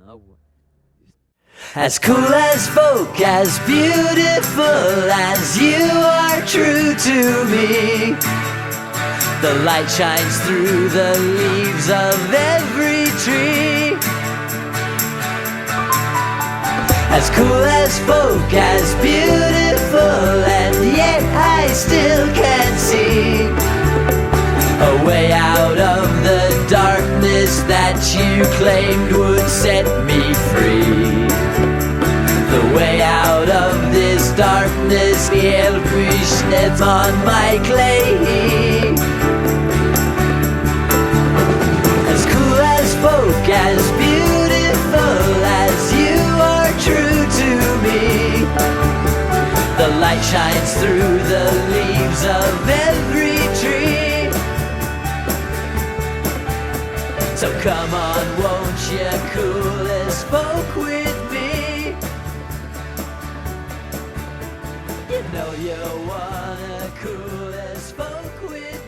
No. As cool as folk, as beautiful as you are true to me. The light shines through the leaves of every tree. As cool as folk, as beautiful, and yet I still can't see a way out of the darkness that you claimed would set me free. The way out of this darkness, el puis on my clay. As cool as folk, as beautiful as you are true to me. The light shines through the leaves of every tree. So come on, won't you cool as folk with me? You know you wanna cool as folk with me.